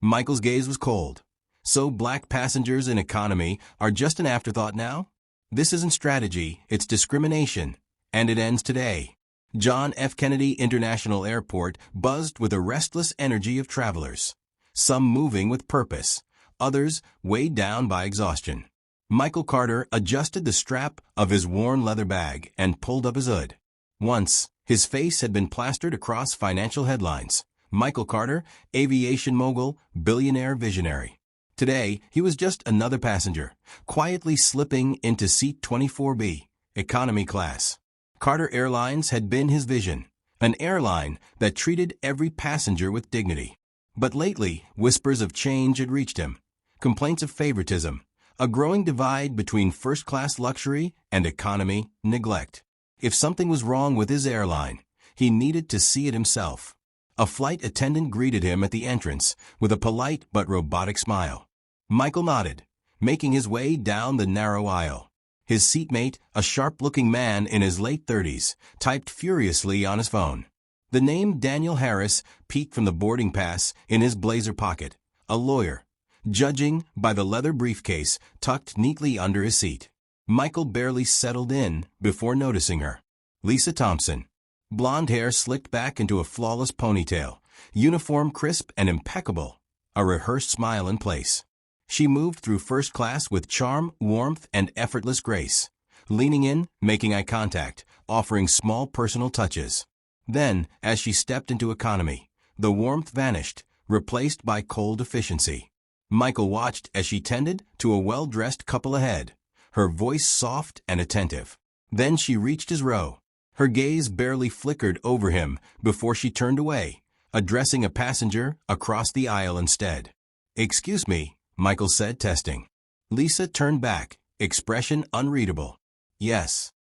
Michael's gaze was cold. So black passengers in economy are just an afterthought now? This isn't strategy, it's discrimination. And it ends today. John F. Kennedy International Airport buzzed with a restless energy of travelers. Some moving with purpose, others weighed down by exhaustion. Michael Carter adjusted the strap of his worn leather bag and pulled up his hood. Once, his face had been plastered across financial headlines. Michael Carter, aviation mogul, billionaire visionary. Today, he was just another passenger, quietly slipping into seat 24B, economy class. Carter Airlines had been his vision, an airline that treated every passenger with dignity. But lately, whispers of change had reached him. Complaints of favoritism, a growing divide between first-class luxury and economy neglect. If something was wrong with his airline, he needed to see it himself. A flight attendant greeted him at the entrance with a polite but robotic smile. Michael nodded, making his way down the narrow aisle. His seatmate, a sharp-looking man in his late 30s, typed furiously on his phone. The name Daniel Harris peeked from the boarding pass in his blazer pocket, a lawyer, judging by the leather briefcase tucked neatly under his seat. Michael barely settled in before noticing her. Lisa Thompson. Blonde hair slicked back into a flawless ponytail, uniform crisp and impeccable, a rehearsed smile in place. She moved through first class with charm, warmth, and effortless grace, leaning in, making eye contact, offering small personal touches. Then, as she stepped into economy, the warmth vanished, replaced by cold efficiency. Michael watched as she tended to a well-dressed couple ahead, her voice soft and attentive. Then she reached his row. Her gaze barely flickered over him before she turned away, addressing a passenger across the aisle instead. "Excuse me," Michael said, testing. Lisa turned back, expression unreadable. "Yes."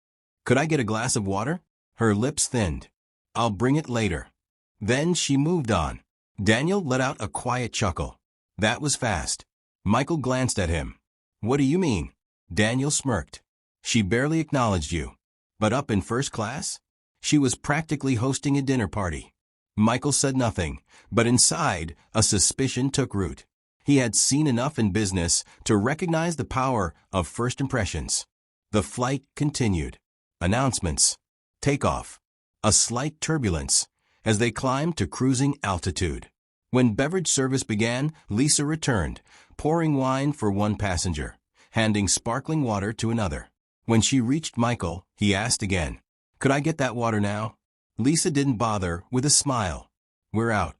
"Could I get a glass of water?" Her lips thinned. "I'll bring it later." Then she moved on. Daniel let out a quiet chuckle. "That was fast." Michael glanced at him. "What do you mean?" Daniel smirked. "She barely acknowledged you. But up in first class? She was practically hosting a dinner party." Michael said nothing, but inside, a suspicion took root. He had seen enough in business to recognize the power of first impressions. The flight continued. Announcements. Takeoff. A slight turbulence as they climbed to cruising altitude. When beverage service began, Lisa returned, pouring wine for one passenger, handing sparkling water to another. When she reached Michael, he asked again, "Could I get that water now?" Lisa didn't bother with a smile. "We're out."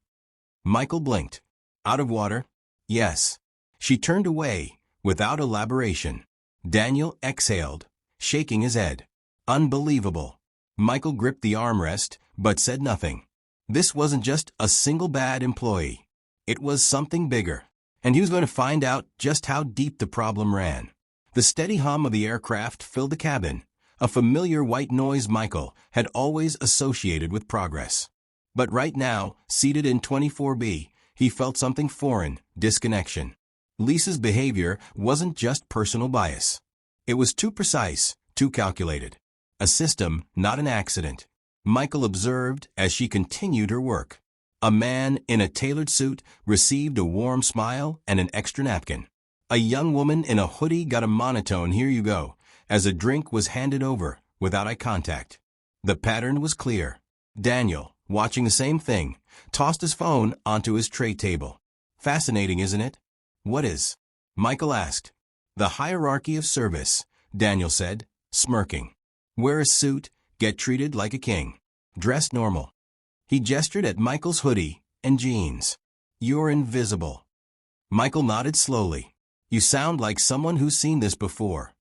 Michael blinked. "Out of water?" "Yes." She turned away, without elaboration. Daniel exhaled, shaking his head. "Unbelievable." Michael gripped the armrest, but said nothing. This wasn't just a single bad employee. It was something bigger. And he was going to find out just how deep the problem ran. The steady hum of the aircraft filled the cabin, a familiar white noise Michael had always associated with progress. But right now, seated in 24B, he felt something foreign, disconnection. Lisa's behavior wasn't just personal bias. It was too precise, too calculated. A system, not an accident. Michael observed as she continued her work. A man in a tailored suit received a warm smile and an extra napkin. A young woman in a hoodie got a monotone "here you go" as a drink was handed over without eye contact. The pattern was clear. Daniel, watching the same thing, tossed his phone onto his tray table. "Fascinating, isn't it?" "What is?" Michael asked. "The hierarchy of service," Daniel said, smirking. "Wear a suit, get treated like a king. Dress normal." He gestured at Michael's hoodie and jeans. "You're invisible." Michael nodded slowly. "You sound like someone who's seen this before."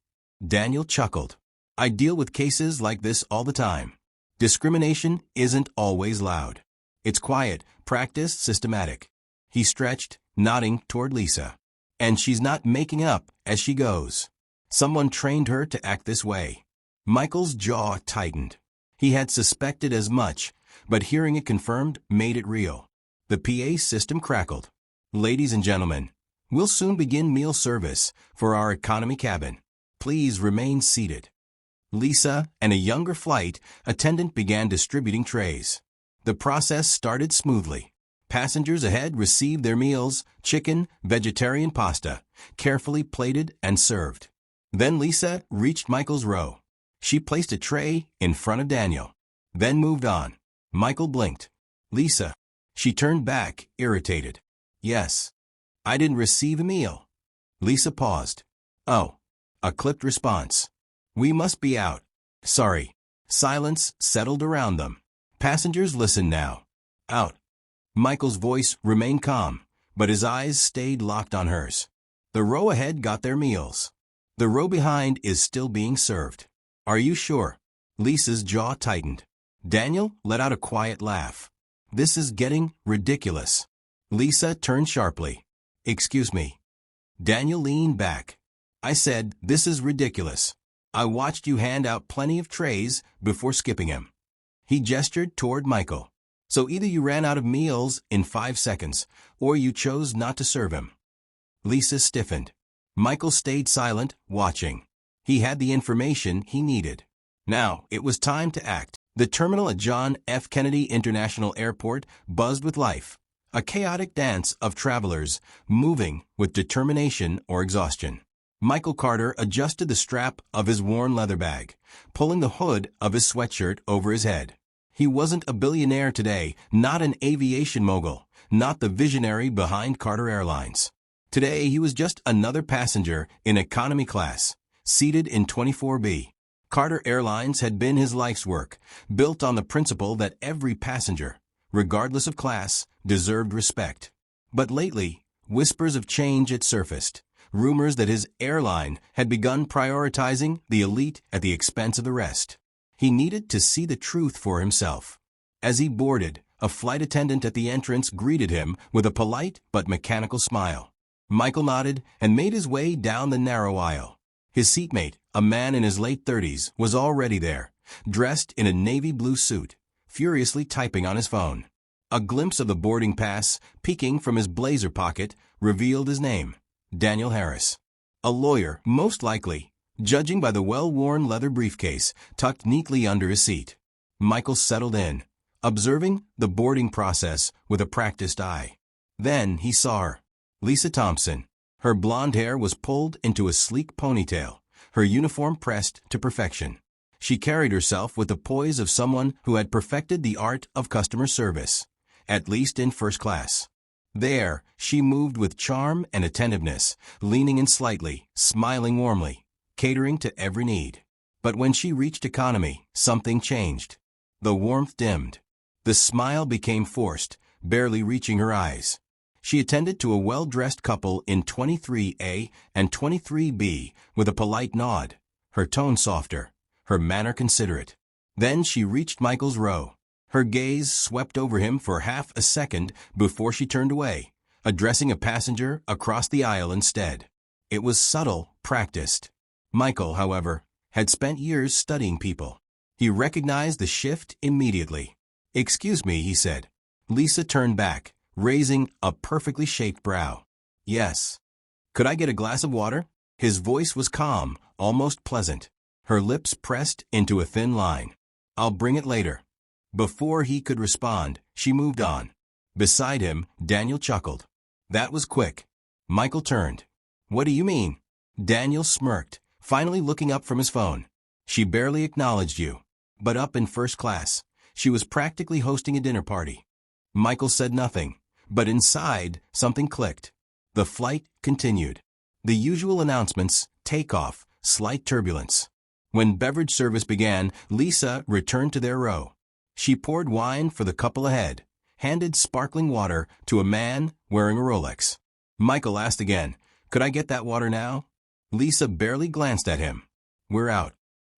Daniel chuckled. "I deal with cases like this all the time. Discrimination isn't always loud. It's quiet, practiced, systematic." He stretched, nodding toward Lisa. "And she's not making up as she goes. Someone trained her to act this way." Michael's jaw tightened. He had suspected as much, but hearing it confirmed made it real. The PA system crackled. "Ladies and gentlemen, we'll soon begin meal service for our economy cabin. Please remain seated." Lisa and a younger flight attendant began distributing trays. The process started smoothly. Passengers ahead received their meals, chicken, vegetarian pasta, carefully plated and served. Then Lisa reached Michael's row. She placed a tray in front of Daniel, then moved on. Michael blinked. Lisa. She turned back, irritated. Yes. I didn't receive a meal. Lisa paused. Oh. A clipped response. We must be out. Sorry. Silence settled around them. Passengers listened now. Out. Michael's voice remained calm, but his eyes stayed locked on hers. The row ahead got their meals. The row behind is still being served. Are you sure? Lisa's jaw tightened. Daniel let out a quiet laugh. This is getting ridiculous. Lisa turned sharply. Excuse me. Daniel leaned back. I said, this is ridiculous. I watched you hand out plenty of trays before skipping him. He gestured toward Michael. So either you ran out of meals in 5 seconds, or you chose not to serve him. Lisa stiffened. Michael stayed silent, watching. He had the information he needed. Now, it was time to act. The terminal at John F. Kennedy International Airport buzzed with life, a chaotic dance of travelers, moving with determination or exhaustion. Michael Carter adjusted the strap of his worn leather bag, pulling the hood of his sweatshirt over his head. He wasn't a billionaire today, not an aviation mogul, not the visionary behind Carter Airlines. Today, he was just another passenger in economy class, seated in 24B. Carter Airlines had been his life's work, built on the principle that every passenger, regardless of class, deserved respect. But lately, whispers of change had surfaced, rumors that his airline had begun prioritizing the elite at the expense of the rest. He needed to see the truth for himself. As he boarded, a flight attendant at the entrance greeted him with a polite but mechanical smile. Michael nodded and made his way down the narrow aisle. His seatmate, a man in his late 30s, was already there, dressed in a navy blue suit, furiously typing on his phone. A glimpse of the boarding pass, peeking from his blazer pocket, revealed his name, Daniel Harris. A lawyer, most likely, judging by the well-worn leather briefcase tucked neatly under his seat. Michael settled in, observing the boarding process with a practiced eye. Then he saw her, Lisa Thompson. Her blonde hair was pulled into a sleek ponytail, her uniform pressed to perfection. She carried herself with the poise of someone who had perfected the art of customer service, at least in first class. There, she moved with charm and attentiveness, leaning in slightly, smiling warmly, catering to every need. But when she reached economy, something changed. The warmth dimmed. The smile became forced, barely reaching her eyes. She attended to a well-dressed couple in 23A and 23B with a polite nod, her tone softer, her manner considerate. Then she reached Michael's row. Her gaze swept over him for half a second before she turned away, addressing a passenger across the aisle instead. It was subtle, practiced. Michael, however, had spent years studying people. He recognized the shift immediately. "Excuse me," he said. Lisa turned back, raising a perfectly shaped brow. "Yes." "Could I get a glass of water?" His voice was calm, almost pleasant. Her lips pressed into a thin line. "I'll bring it later." Before he could respond, she moved on. Beside him, Daniel chuckled. "That was quick." Michael turned. "What do you mean?" Daniel smirked, finally looking up from his phone. "She barely acknowledged you. But up in first class. She was practically hosting a dinner party." Michael said nothing, but inside, something clicked. The flight continued. The usual announcements, takeoff, slight turbulence. When beverage service began, Lisa returned to their row. She poured wine for the couple ahead, handed sparkling water to a man wearing a Rolex. Michael asked again, "Could I get that water now?" Lisa barely glanced at him. "We're out."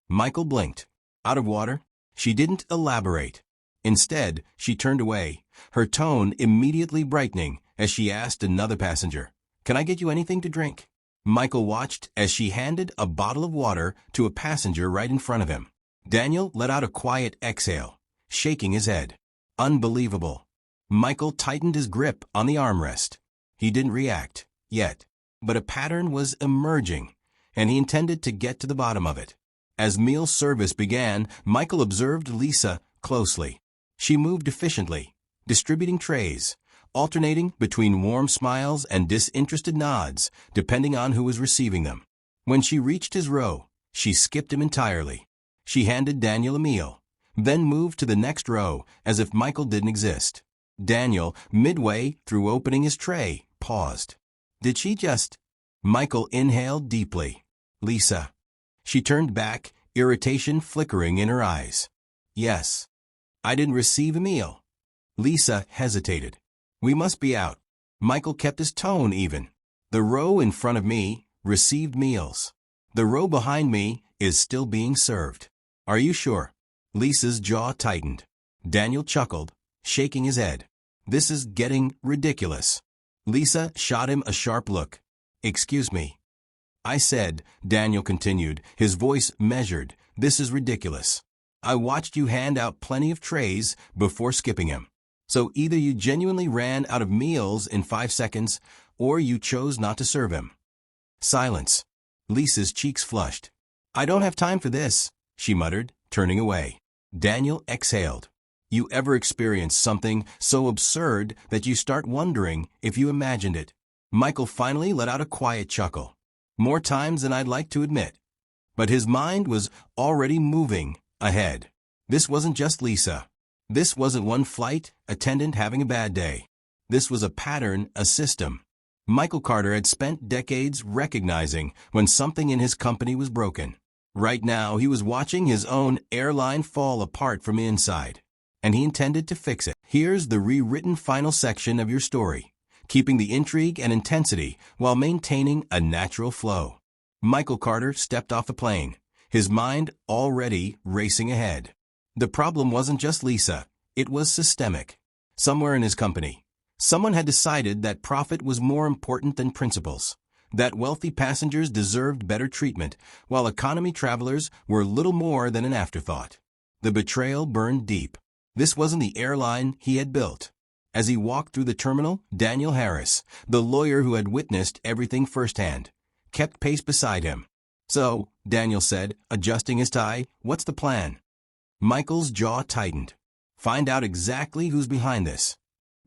Michael blinked. "Out of water?" She didn't elaborate. Instead, she turned away, her tone immediately brightening as she asked another passenger, "Can I get you anything to drink?" Michael watched as she handed a bottle of water to a passenger right in front of him. Daniel let out a quiet exhale, shaking his head. Unbelievable. Michael tightened his grip on the armrest. He didn't react, yet. But a pattern was emerging, and he intended to get to the bottom of it. As meal service began, Michael observed Lisa closely. She moved efficiently, distributing trays, alternating between warm smiles and disinterested nods, depending on who was receiving them. When she reached his row, she skipped him entirely. She handed Daniel a meal, then moved to the next row as if Michael didn't exist. Daniel, midway through opening his tray, paused. Did she just... Michael inhaled deeply. Lisa. She turned back, irritation flickering in her eyes. Yes. I didn't receive a meal. Lisa hesitated. We must be out. Michael kept his tone even. The row in front of me received meals. The row behind me is still being served. Are you sure? Lisa's jaw tightened. Daniel chuckled, shaking his head. This is getting ridiculous. Lisa shot him a sharp look. Excuse me. I said, Daniel continued, his voice measured, this is ridiculous. I watched you hand out plenty of trays before skipping him. So either you genuinely ran out of meals in 5 seconds, or you chose not to serve him. Silence. Lisa's cheeks flushed. I don't have time for this, she muttered, turning away. Daniel exhaled. You ever experience something so absurd that you start wondering if you imagined it? Michael finally let out a quiet chuckle. More times than I'd like to admit. But his mind was already moving ahead. This wasn't just Lisa. This wasn't one flight attendant having a bad day. This was a pattern, a system. Michael Carter had spent decades recognizing when something in his company was broken. Right now, he was watching his own airline fall apart from the inside. And he intended to fix it. Here's the rewritten final section of your story, keeping the intrigue and intensity while maintaining a natural flow. Michael Carter stepped off the plane, his mind already racing ahead. The problem wasn't just Lisa, it was systemic. Somewhere in his company, someone had decided that profit was more important than principles, that wealthy passengers deserved better treatment, while economy travelers were little more than an afterthought. The betrayal burned deep. This wasn't the airline he had built. As he walked through the terminal, Daniel Harris, the lawyer who had witnessed everything firsthand, kept pace beside him. So, Daniel said, adjusting his tie, what's the plan? Michael's jaw tightened. Find out exactly who's behind this.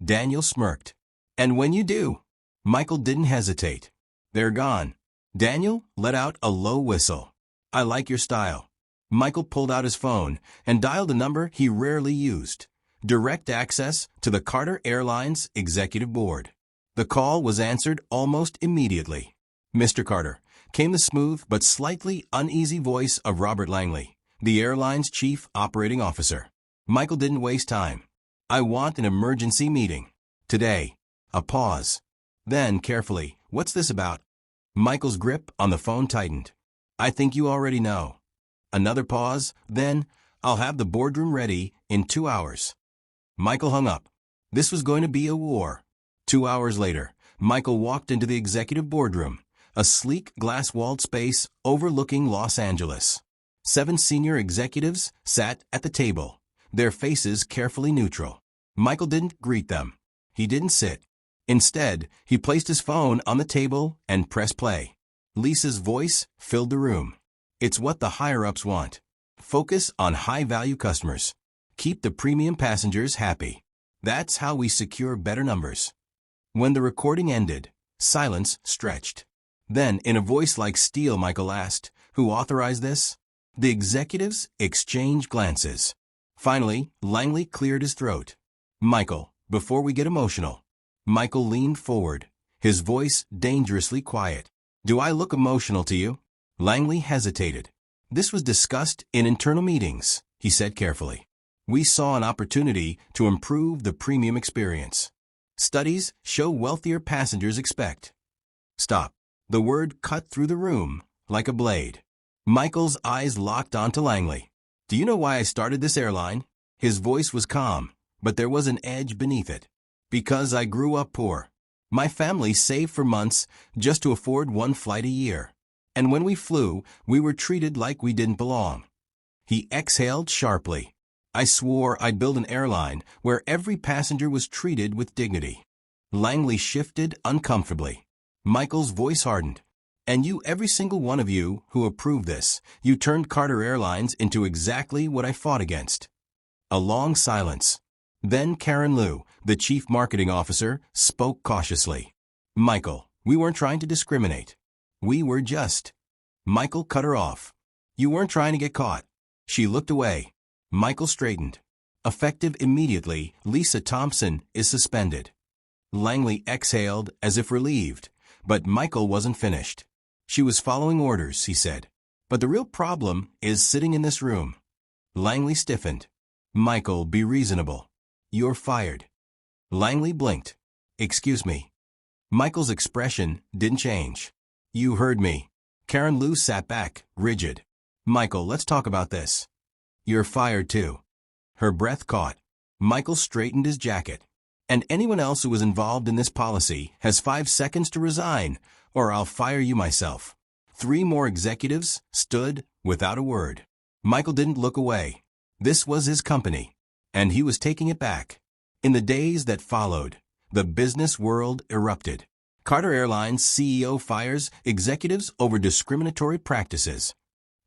Daniel smirked. And when you do? Michael didn't hesitate. They're gone. Daniel let out a low whistle. I like your style. Michael pulled out his phone and dialed a number he rarely used. Direct access to the Carter Airlines Executive Board. The call was answered almost immediately. Mr. Carter, came the smooth but slightly uneasy voice of Robert Langley, the airline's chief operating officer. Michael didn't waste time. I want an emergency meeting. Today. A pause. Then, carefully, what's this about? Michael's grip on the phone tightened. I think you already know. Another pause, then, I'll have the boardroom ready in 2 hours. Michael hung up. This was going to be a war. 2 hours later, Michael walked into the executive boardroom, a sleek glass-walled space overlooking Los Angeles. 7 senior executives sat at the table, their faces carefully neutral. Michael didn't greet them. He didn't sit. Instead, he placed his phone on the table and pressed play. Lisa's voice filled the room. It's what the higher-ups want. Focus on high-value customers. Keep the premium passengers happy. That's how we secure better numbers. When the recording ended, silence stretched. Then, in a voice like steel, Michael asked, who authorized this? The executives exchanged glances. Finally, Langley cleared his throat. Michael, before we get emotional. Michael leaned forward, his voice dangerously quiet. Do I look emotional to you? Langley hesitated. This was discussed in internal meetings, he said carefully. We saw an opportunity to improve the premium experience. Studies show wealthier passengers expect. Stop. The word cut through the room like a blade. Michael's eyes locked onto Langley. Do you know why I started this airline? His voice was calm, but there was an edge beneath it. Because I grew up poor. My family saved for months just to afford 1 flight a year. And when we flew, we were treated like we didn't belong. He exhaled sharply. I swore I'd build an airline where every passenger was treated with dignity. Langley shifted uncomfortably. Michael's voice hardened. And you, every single one of you who approved this, you turned Carter Airlines into exactly what I fought against. A long silence. Then Karen Liu, the chief marketing officer, spoke cautiously. Michael, we weren't trying to discriminate. We were just. Michael cut her off. You weren't trying to get caught. She looked away. Michael straightened. Effective immediately, Lisa Thompson is suspended. Langley exhaled as if relieved, but Michael wasn't finished. She was following orders, he said. But the real problem is sitting in this room. Langley stiffened. Michael, be reasonable. You're fired. Langley blinked. Excuse me. Michael's expression didn't change. You heard me. Karen Liu sat back, rigid. Michael, let's talk about this. You're fired too. Her breath caught. Michael straightened his jacket. And anyone else who was involved in this policy has 5 seconds to resign, or I'll fire you myself. 3 more executives stood without a word. Michael didn't look away. This was his company, and he was taking it back. In the days that followed, the business world erupted. Carter Airlines CEO fires executives over discriminatory practices.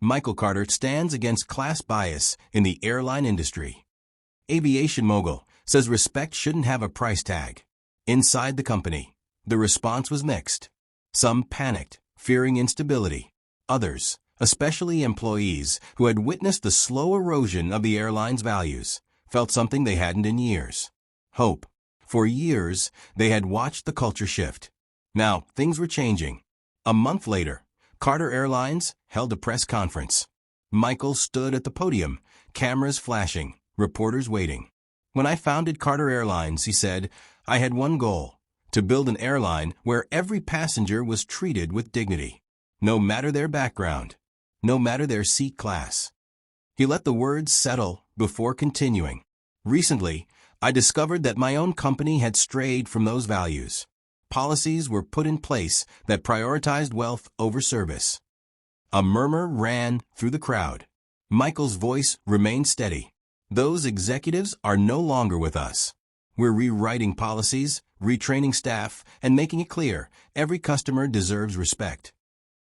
Michael Carter stands against class bias in the airline industry. Aviation mogul says respect shouldn't have a price tag. Inside the company, the response was mixed. Some panicked, fearing instability. Others, especially employees who had witnessed the slow erosion of the airline's values, felt something they hadn't in years. Hope. For years, they had watched the culture shift. Now, things were changing. A month later, Carter Airlines held a press conference. Michael stood at the podium, cameras flashing, reporters waiting. When I founded Carter Airlines, he said, I had one goal, to build an airline where every passenger was treated with dignity, no matter their background, no matter their seat class. He let the words settle before continuing. Recently, I discovered that my own company had strayed from those values. Policies were put in place that prioritized wealth over service. A murmur ran through the crowd. Michael's voice remained steady. Those executives are no longer with us. We're rewriting policies, retraining staff, and making it clear every customer deserves respect.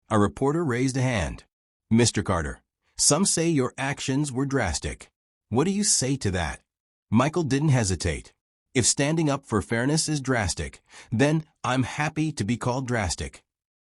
A reporter raised a hand. Mr. Carter, some say your actions were drastic. What do you say to that? Michael didn't hesitate. If standing up for fairness is drastic, then I'm happy to be called drastic.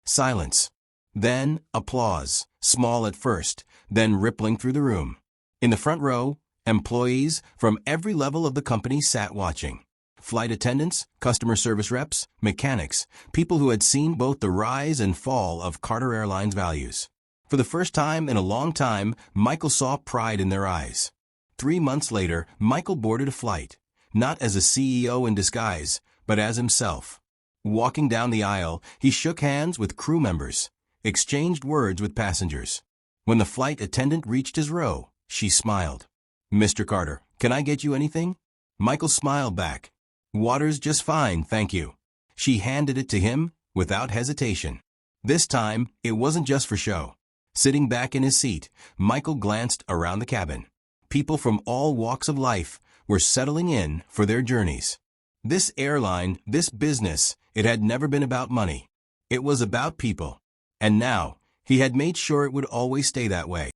Silence. Then applause, small at first, then rippling through the room. In the front row, employees from every level of the company sat watching. Flight attendants, customer service reps, mechanics, people who had seen both the rise and fall of Carter Airlines values. For the first time in a long time, Michael saw pride in their eyes. 3 months later, Michael boarded a flight. Not as a CEO in disguise, but as himself. Walking down the aisle, he shook hands with crew members, exchanged words with passengers. When the flight attendant reached his row, she smiled. Mr. Carter, can I get you anything? Michael smiled back. Water's just fine, thank you. She handed it to him without hesitation. This time, it wasn't just for show. Sitting back in his seat, Michael glanced around the cabin. People from all walks of life were settling in for their journeys. This airline, this business, it had never been about money. It was about people. And now, he had made sure it would always stay that way.